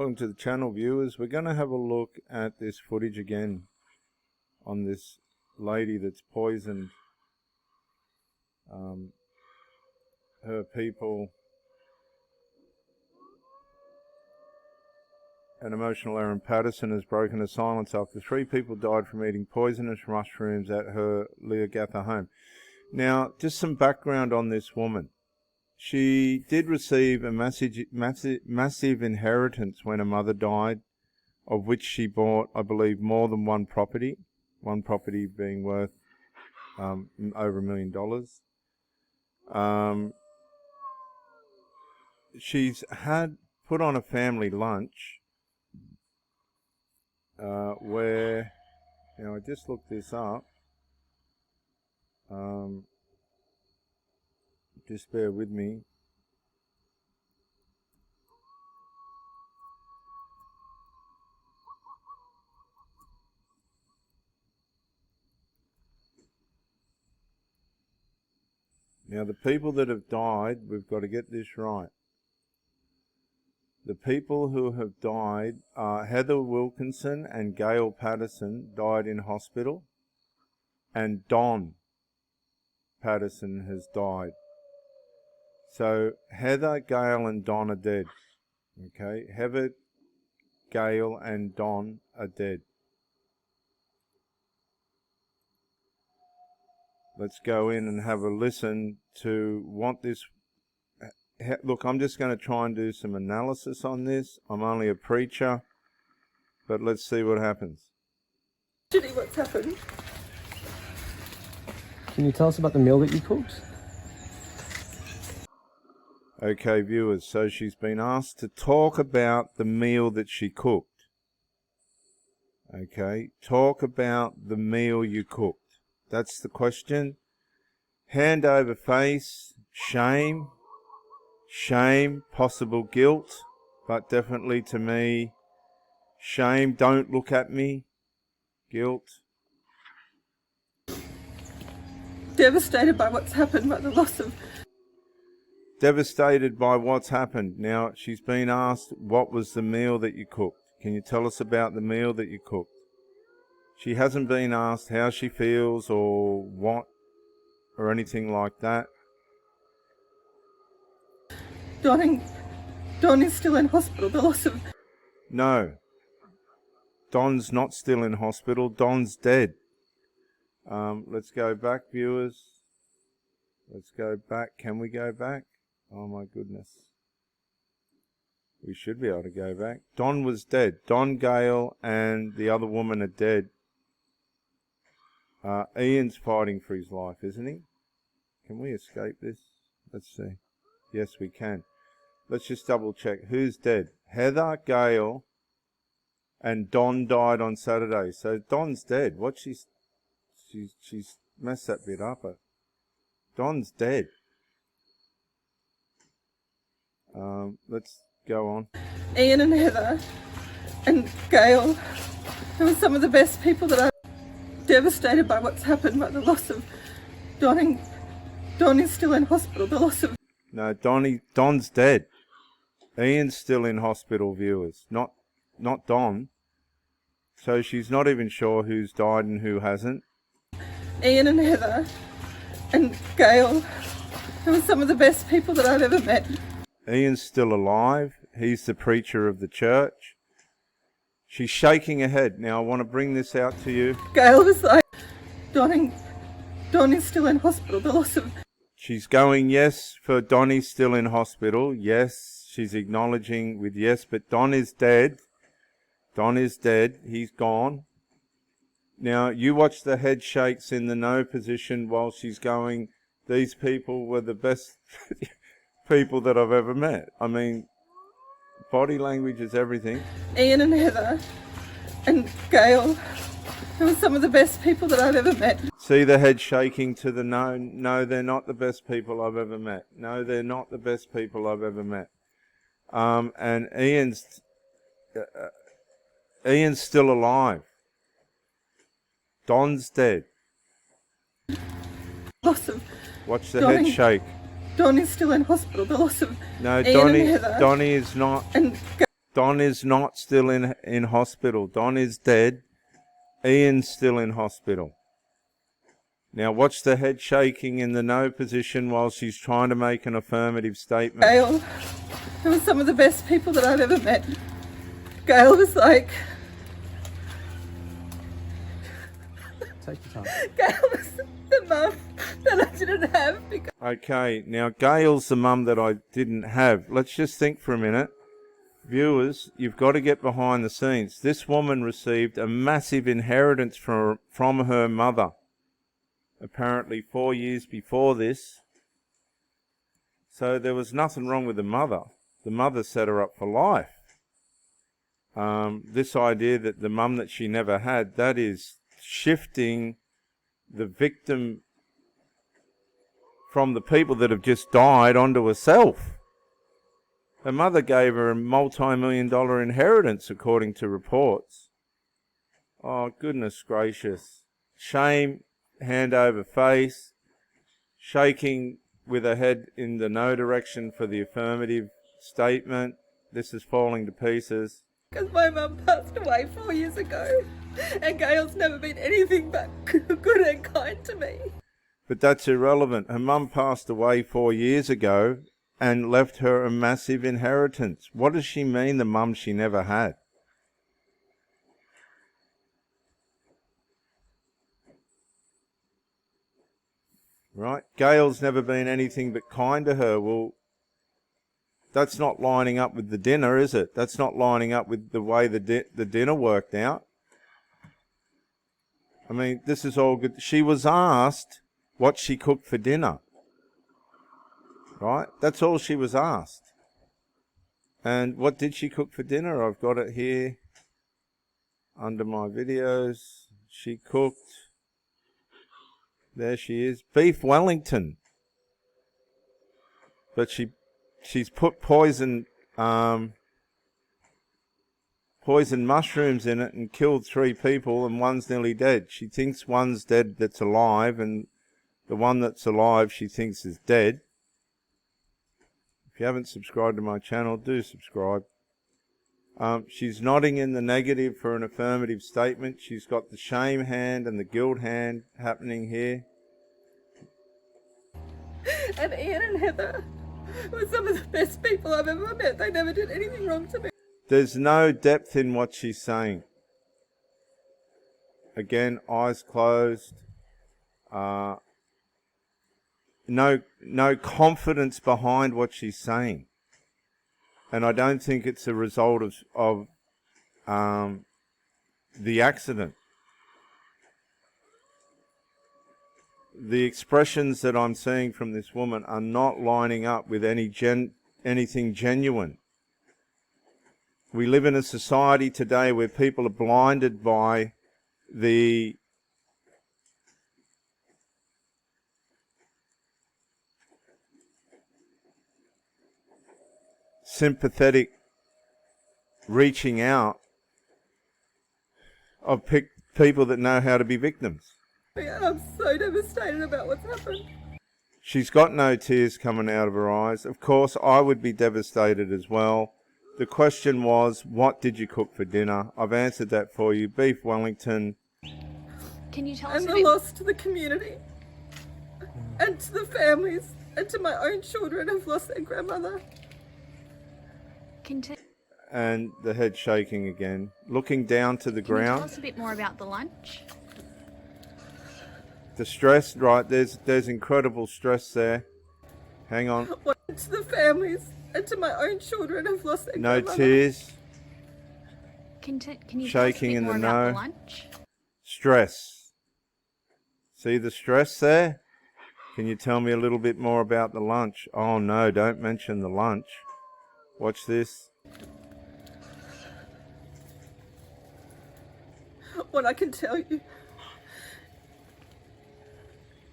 Welcome to the channel, viewers. We're going to have a look at this footage again on this lady that's poisoned her people. An emotional Erin Patterson has broken her silence after 3 people died from eating poisonous mushrooms at her Leogatha home. Now, just some background on this woman. She did receive a massive inheritance when her mother died, of which she bought, I believe, more than one property being worth over $1 million. She's had put on a family lunch where, I just looked this up. Just bear with me. Now, the people that have died, we've got to get this right. The people who have died are Heather Wilkinson and Gail Patterson died in hospital, and Don Patterson has died. So Heather, Gail and Don are dead. Okay, Heather, Gail and Don are dead. Let's go in and have a listen to what this... Look, I'm just going to try and do some analysis on this. I'm only a preacher, but let's see what happens. What's happened? Can you tell us about the meal that you cooked? Okay, viewers, so she's been asked to talk about the meal that she cooked. Okay, talk about the meal you cooked. That's the question. Hand over face, shame, possible guilt, but definitely to me, shame, don't look at me, guilt. Devastated by what's happened, by the loss of... Devastated by what's happened. Now, she's been asked, what was the meal that you cooked? Can you tell us about the meal that you cooked? She hasn't been asked how she feels or what, or anything like that. Don is still in hospital, the loss of... No. Don's not still in hospital. Don's dead. Let's go back, viewers. Let's go back. Can we go back? Oh my goodness. We should be able to go back. Don was dead. Don, Gail and the other woman are dead. Ian's fighting for his life, isn't he? Can we escape this? Let's see. Yes, we can. Let's just double check. Who's dead? Heather, Gail and Don died on Saturday. So Don's dead. What she's messed that bit up. Don's dead. Let's go on. Ian and Heather and Gail, they were some of the best people that I've... Devastated by what's happened, by the loss of... Don is still in hospital, the loss of... No, Don's dead. Ian's still in hospital, viewers. Not Don. So she's not even sure who's died and who hasn't. Ian and Heather and Gail, they were some of the best people that I've ever met. Ian's still alive. He's the preacher of the church. She's shaking her head. Now I want to bring this out to you. Gail was like, Don is still in hospital, the loss of... She's going yes for Donnie's still in hospital. Yes, she's acknowledging with yes, but Don is dead. Don is dead. He's gone. Now, you watch the head shakes in the no position while she's going, these people were the best people that I've ever met. I mean, body language is everything. Ian and Heather and Gail, they were some of the best people that I've ever met. See the head shaking to the no. No, they're not the best people I've ever met. No, they're not the best people I've ever met. And Ian's still alive. Don's dead. Loss of... Watch the head shake. Don is still in hospital, the loss of... No, Ian and Heather Donnie is not. And Don is not still in hospital. Don is dead. Ian's still in hospital. Now watch the head shaking in the no position while she's trying to make an affirmative statement. Gail, they were some of the best people that I've ever met. Gail was like... Take your time. Gail was the mum that I didn't have because... Okay, now Gail's the mum that I didn't have. Let's just think for a minute. Viewers, you've got to get behind the scenes. This woman received a massive inheritance from her mother, apparently 4 years before this. So there was nothing wrong with the mother. The mother set her up for life. This idea that the mum that she never had, that is shifting the victim from the people that have just died onto herself. Her mother gave her a multi-million-dollar inheritance, according to reports. Oh, goodness gracious. Shame, hand over face, shaking with her head in the no direction for the affirmative statement. This is falling to pieces. Because my mum passed away 4 years ago, and Gail's never been anything but good and kind to me. But that's irrelevant. Her mum passed away 4 years ago and left her a massive inheritance. What does she mean, the mum she never had? Right? Gail's never been anything but kind to her. Well, that's not lining up with the dinner, is it? That's not lining up with the way the dinner worked out. I mean, this is all good. She was asked what she cooked for dinner. Right? That's all she was asked. And what did she cook for dinner? I've got it here under my videos. She cooked, there she is, beef Wellington. But she's put poison mushrooms in it and killed 3 people, and one's nearly dead. She thinks one's dead that's alive, and the one that's alive she thinks is dead. If you haven't subscribed to my channel, do subscribe. She's nodding in the negative for an affirmative statement. She's got the shame hand and the guilt hand happening here. And Ian and Heather were some of the best people I've ever met. They never did anything wrong to me. There's no depth in what she's saying. Again, eyes closed. No confidence behind what she's saying. And I don't think it's a result of the accident. The expressions that I'm seeing from this woman are not lining up with anything genuine. We live in a society today where people are blinded by the sympathetic reaching out of people that know how to be victims. And I'm so devastated about what's happened. She's got no tears coming out of her eyes. Of course, I would be devastated as well. The question was, what did you cook for dinner? I've answered that for you. Beef Wellington. Can you tell us And a the bit? loss to the community, and to the families, and to my own children who've lost their grandmother. And the head shaking again, looking down to the Can you tell ground. us a bit more about the lunch? The stress, right, there's incredible stress there. Hang on. To the families, and to my own children who've lost their No grandmother. tears. Can you Shaking in tell us a bit the more about no. the lunch? Stress. See the stress there? Can you tell me a little bit more about the lunch? Oh no, don't mention the lunch. Watch this. What I can tell you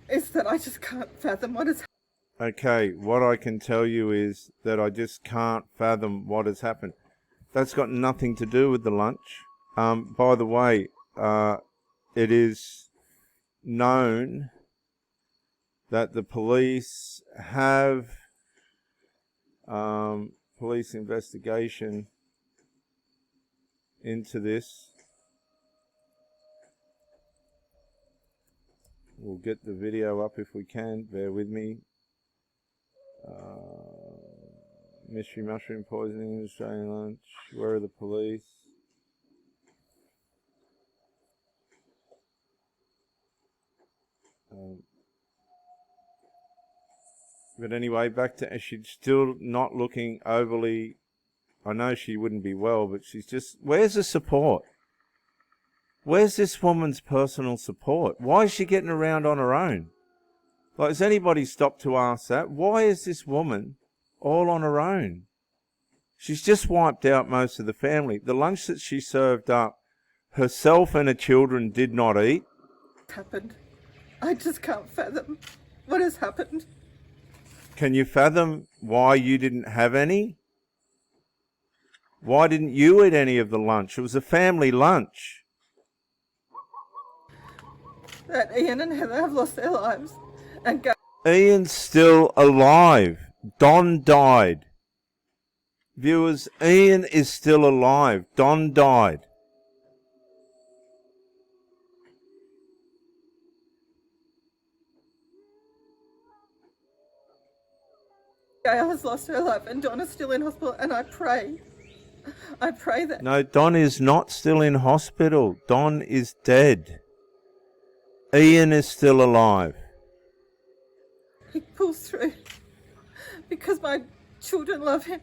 is that I just can't fathom what has happened. Okay, what I can tell you is that I just can't fathom what has happened. That's got nothing to do with the lunch. By the way, it is known that the police have police investigation into this. We'll get the video up if we can. Bear with me. Mystery mushroom poisoning, Australian lunch. Where are the police? But anyway, back to, she's still not looking overly, I know she wouldn't be well, but she's just, where's the support? Where's this woman's personal support? Why is she getting around on her own? Like, has anybody stopped to ask that? Why is this woman all on her own? She's just wiped out most of the family. The lunch that she served up, herself and her children did not eat. Happened. I just can't fathom what has happened. Can you fathom why you didn't have any? Why didn't you eat any of the lunch? It was a family lunch. That Ian and Heather have lost their lives. And Ian's still alive. Don died. Viewers, Ian is still alive. Don died. Gail has lost her life and Donna's still in hospital, and I pray that... No, Don is not still in hospital. Don is dead. Ian is still alive. he pulls through because my children love him.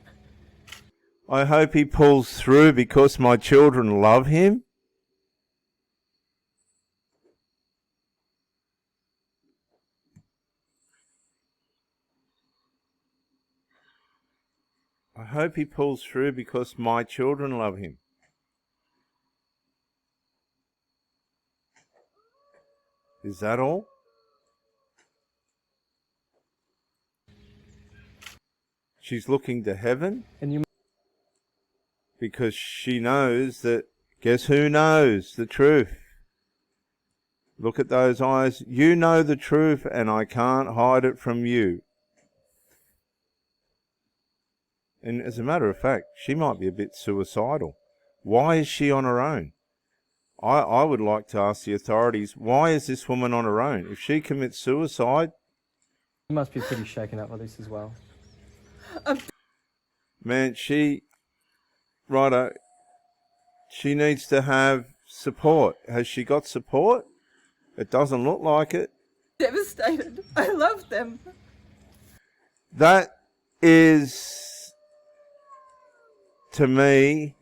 I hope he pulls through because my children love him. I hope he pulls through because my children love him. Is that all? She's looking to heaven because she knows that, guess who knows the truth? Look at those eyes. You know the truth and I can't hide it from you. And as a matter of fact, she might be a bit suicidal. Why is she on her own? I would like to ask the authorities, why is this woman on her own? If she commits suicide... You must be pretty shaken up by this as well. Man, righto, she needs to have support. Has she got support? It doesn't look like it. Devastated. I love them. That is, to me,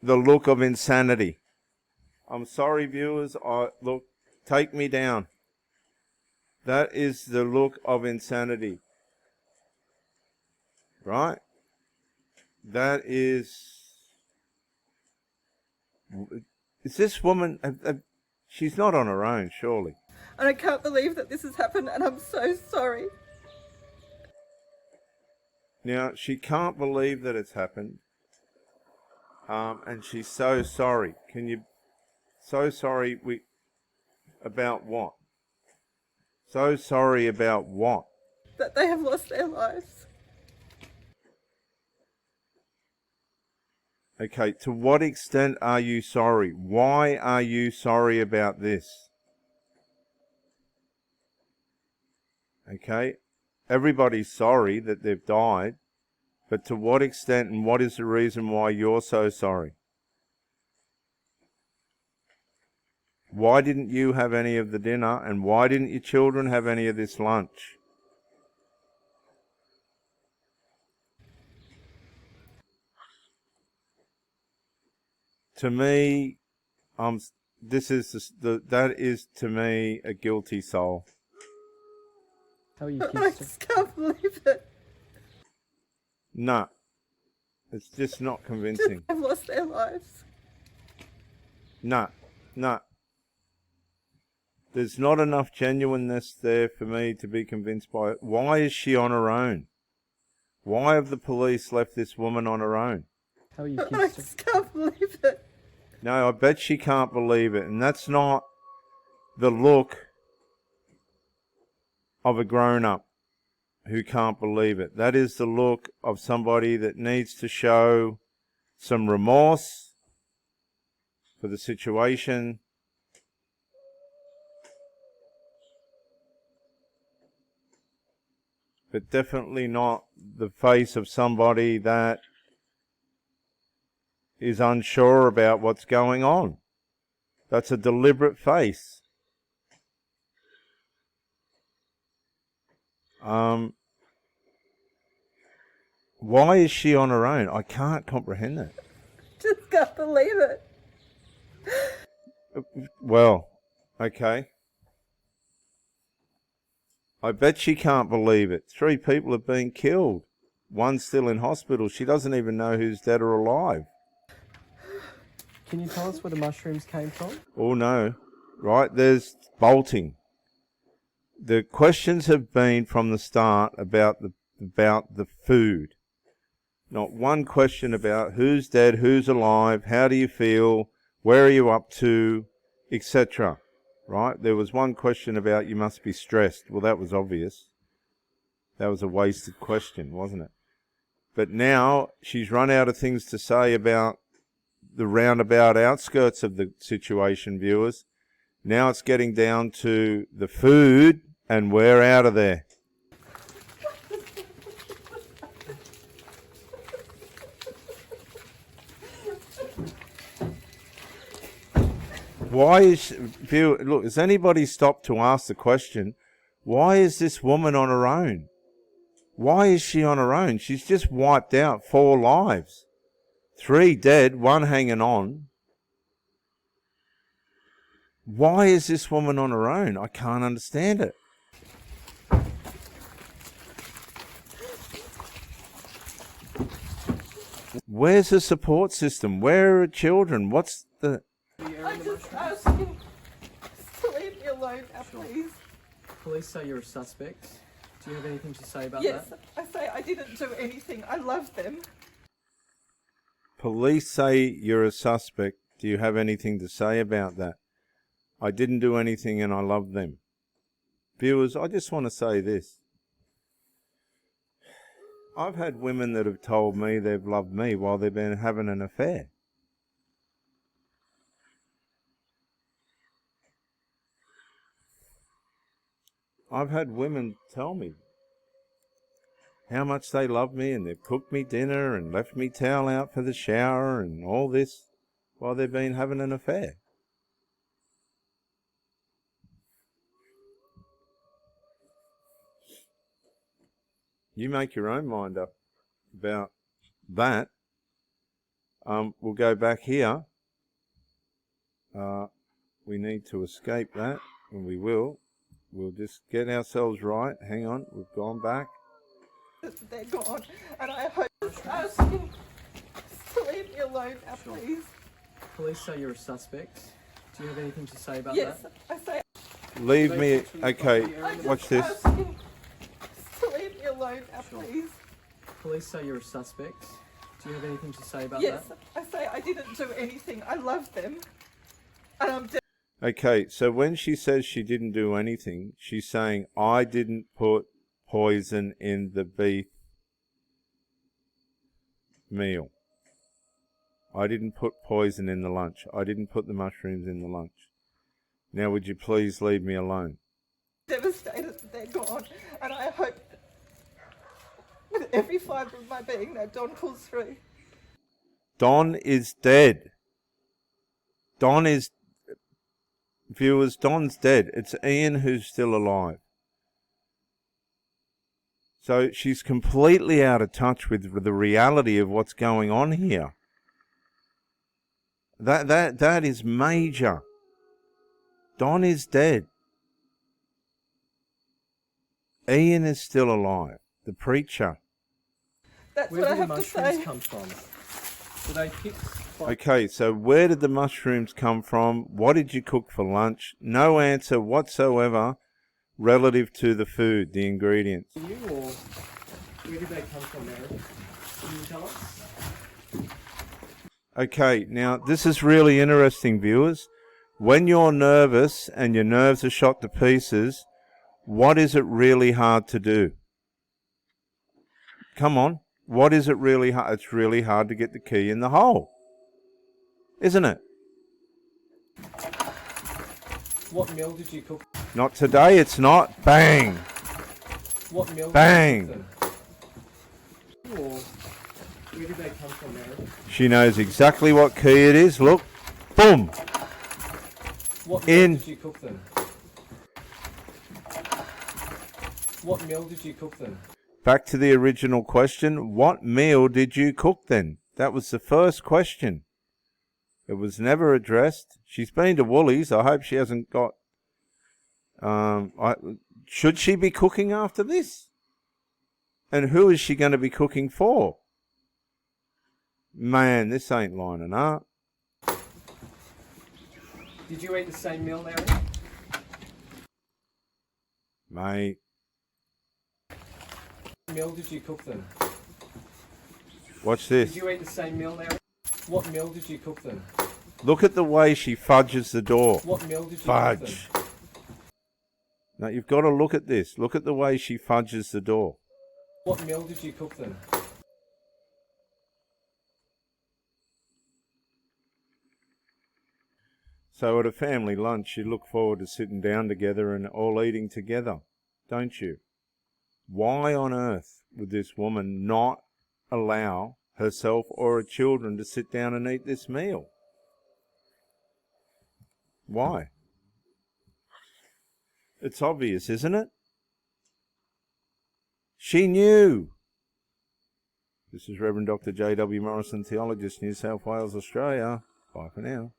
the look of insanity. I'm sorry, viewers. Look, take me down. That is the look of insanity. Right? That is... Is this woman... she's not on her own, surely. And I can't believe that this has happened, and I'm so sorry. Now, she can't believe that it's happened. And she's so sorry. Can you... So sorry about what? So sorry about what? That they have lost their lives. Okay, to what extent are you sorry? Why are you sorry about this? Okay, everybody's sorry that they've died, but to what extent and what is the reason why you're so sorry? Why didn't you have any of the dinner, and why didn't your children have any of this lunch? To me, that is to me a guilty soul. How are you I kids? just can't believe it. No, it's just not convincing. They've lost their lives. No. There's not enough genuineness there for me to be convinced by it. Why is she on her own? Why have the police left this woman on her own? How are you I kids? just can't believe it. No, I bet she can't believe it. And that's not the look of a grown-up who can't believe it. That is the look of somebody that needs to show some remorse for the situation. But definitely not the face of somebody that is unsure about what's going on. That's a deliberate face. Why is she on her own? I can't comprehend that. Just can't believe it. Well, okay. I bet she can't believe it. 3 people have been killed. 1's still in hospital. She doesn't even know who's dead or alive. Can you tell us where the mushrooms came from? Oh no. Right, there's bolting. The questions have been from the start about the food. Not one question about who's dead, who's alive, how do you feel, where are you up to, etc. Right? There was one question about you must be stressed. Well, that was obvious. That was a wasted question, wasn't it? But now she's run out of things to say about the roundabout outskirts of the situation, viewers. Now it's getting down to the food, and we're out of there. Why is, look, has anybody stopped to ask the question, why is this woman on her own? Why is she on her own? She's just wiped out 4 lives. 3 dead, 1 hanging on. Why is this woman on her own? I can't understand it. Where's the support system? Where are her children? What's the... I just ask you to leave me alone now, please. Police say you're a suspect. Do you have anything to say about Yes, that? I say I didn't do anything. I love them. Police say you're a suspect. Do you have anything to say about that? I didn't do anything and I love them. Viewers, I just want to say this. I've had women that have told me they've loved me while they've been having an affair. I've had women tell me how much they love me, and they've cooked me dinner and left me towel out for the shower and all this while they've been having an affair. You make your own mind up about that. We'll go back here. We need to escape that, and we will. We'll just get ourselves right. Hang on, we've gone back. They're gone, and I hope just ask you to leave me alone now, please. Police say you're a suspect. Do you have anything to say about Yes, that? I say Leave me. Okay, I just watch this. ask you to leave me alone now, please. Police say you're a suspect. Do you have anything to say about Yes, that? I say I didn't do anything. I love them, and I'm dead. Okay, so when she says she didn't do anything, she's saying, I didn't put poison in the beef meal. I didn't put poison in the lunch. I didn't put the mushrooms in the lunch. Now would you please leave me alone? Devastated that they're gone, and I hope with every fibre of my being that Don pulls through. Don is dead. Don is... Viewers, Don's dead. It's Ian who's still alive. So she's completely out of touch with the reality of what's going on here. That is major. Don is dead. Ian is still alive. The preacher. That's Where what I did the have to mushrooms say. come from? Were they picked by... Okay, so where did the mushrooms come from? What did you cook for lunch? No answer whatsoever relative to the food, the ingredients. you, or where did they come from, Mary? Can you tell us? Okay, now this is really interesting, viewers. When you're nervous and your nerves are shot to pieces, what is it really hard to do? Come on, what is it really hard? It's really hard to get the key in the hole, isn't it? What meal did you cook? Not today, it's not. Bang! What meal Bang! did you cook then? Or where did they come from, Mary? She knows exactly what key it is. Look. Boom! What meal In. did you cook then? What meal did you cook then? Back to the original question. What meal did you cook then? That was the first question. It was never addressed. She's been to Woolies. I hope she hasn't got... should she be cooking after this? And who is she going to be cooking for? Man, this ain't lining up. Did you eat the same meal, Mary? Mate. What meal did you cook then? Watch this. Did you eat the same meal, Mary? What meal did you cook then? Look at the way she fudges the door. What meal did you Fudge. cook then? Now, you've got to look at this. Look at the way she fudges the door. What meal did you cook then? So at a family lunch, you look forward to sitting down together and all eating together, don't you? Why on earth would this woman not allow herself or her children to sit down and eat this meal? Why? It's obvious, isn't it? She knew. This is Reverend Dr. J.W. Morrison, Theologist, New South Wales, Australia. Bye for now.